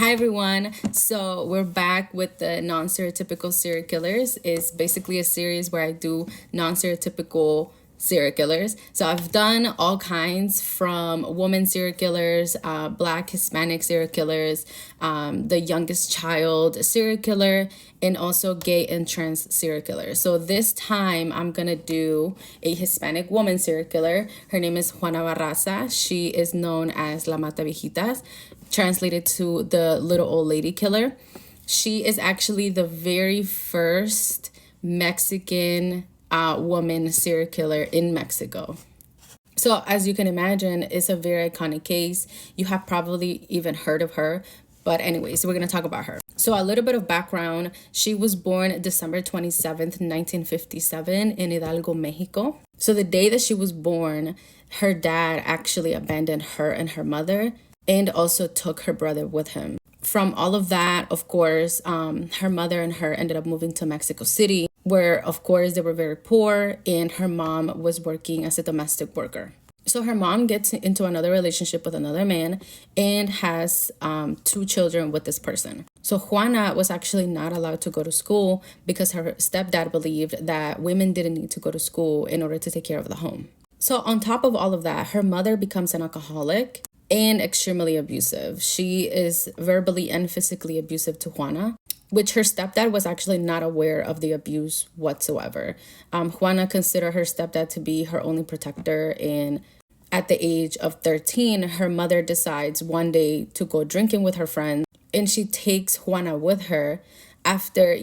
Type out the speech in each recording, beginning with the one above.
Hi everyone. So we're back with the non-stereotypical serial killers. It's basically a series where I do non-stereotypical serial killers. So I've done all kinds from women serial killers, Black, Hispanic serial killers, the youngest child serial killer, and also gay and trans serial killers. So this time I'm gonna do a Hispanic woman serial killer. Her name is Juana Barraza. She is known as La Mataviejitas, translated to the little old lady killer. She is actually the very first Mexican woman serial killer in Mexico. So as you can imagine, it's a very iconic case. You have probably even heard of her. But anyways, we're going to talk about her. So a little bit of background. She was born December 27th, 1957 in Hidalgo, Mexico. So the day that she was born, her dad actually abandoned her and her mother and also took her brother with him. From all of that, of course, her mother and her ended up moving to Mexico City, where, of course, they were very poor, and her mom was working as a domestic worker. So her mom gets into another relationship with another man and has 2 children with this person. So Juana was actually not allowed to go to school because her stepdad believed that women didn't need to go to school in order to take care of the home. So on top of all of that, her mother becomes an alcoholic and extremely abusive. She is verbally and physically abusive to Juana, which her stepdad was actually not aware of the abuse whatsoever. Juana considered her stepdad to be her only protector, and at the age of 13, her mother decides one day to go drinking with her friends, and she takes Juana with her. After,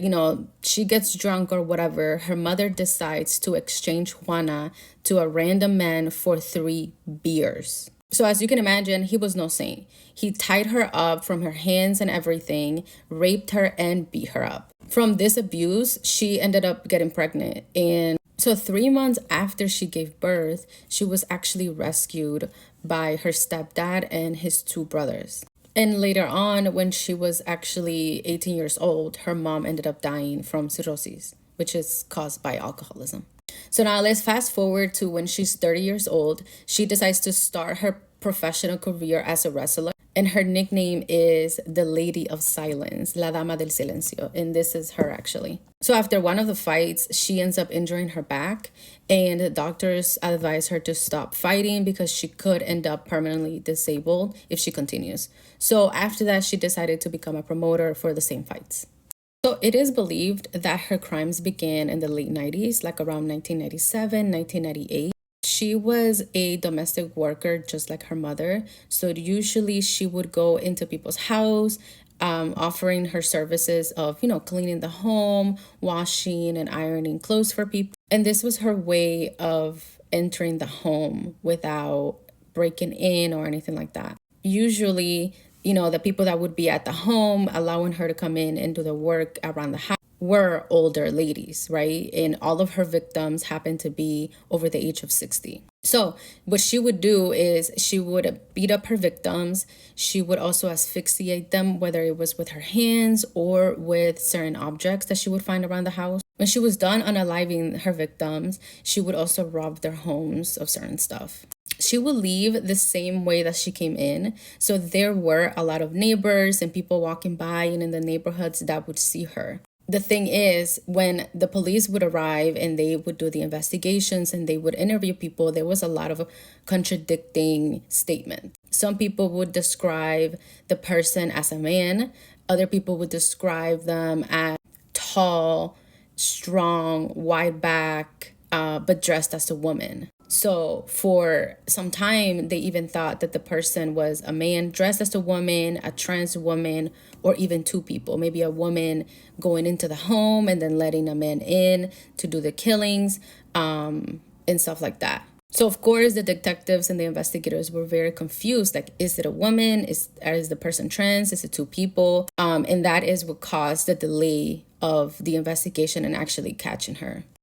she gets drunk or whatever, her mother decides to exchange Juana to a random man for 3 beers. So as you can imagine, he was no saint. He tied her up from her hands and everything, raped her, and beat her up. From this abuse, she ended up getting pregnant. And so 3 months after she gave birth, she was actually rescued by her stepdad and his 2 brothers. And later on, when she was actually 18 years old, her mom ended up dying from cirrhosis, which is caused by alcoholism. So now let's fast forward to when she's 30 years old. She decides to start her professional career as a wrestler. And her nickname is the Lady of Silence, La Dama del Silencio. And this is her actually. So after one of the fights, she ends up injuring her back. And the doctors advise her to stop fighting because she could end up permanently disabled if she continues. So after that, she decided to become a promoter for the same fights. So it is believed that her crimes began in the late 90s, like around 1997, 1998. She was a domestic worker just like her mother. So usually she would go into people's house, offering her services of, cleaning the home, washing and ironing clothes for people. And this was her way of entering the home without breaking in or anything like that. Usually, the people that would be at the home, allowing her to come in and do the work around the house, were older ladies, right? And all of her victims happened to be over the age of 60. So what she would do is she would beat up her victims. She would also asphyxiate them, whether it was with her hands or with certain objects that she would find around the house. When she was done unaliving her victims, she would also rob their homes of certain stuff. She would leave the same way that she came in. So there were a lot of neighbors and people walking by and in the neighborhoods that would see her. The thing is, when the police would arrive and they would do the investigations and they would interview people, there was a lot of contradicting statements. Some people would describe the person as a man. Other people would describe them as tall, strong, wide back, but dressed as a woman. So for some time, they even thought that the person was a man dressed as a woman, a trans woman, or even 2 people. Maybe a woman going into the home and then letting a man in to do the killings, and stuff like that. So of course, the detectives and the investigators were very confused. Like, is it a woman? Is the person trans? Is it 2 people? And that is what caused the delay of the investigation and actually catching her.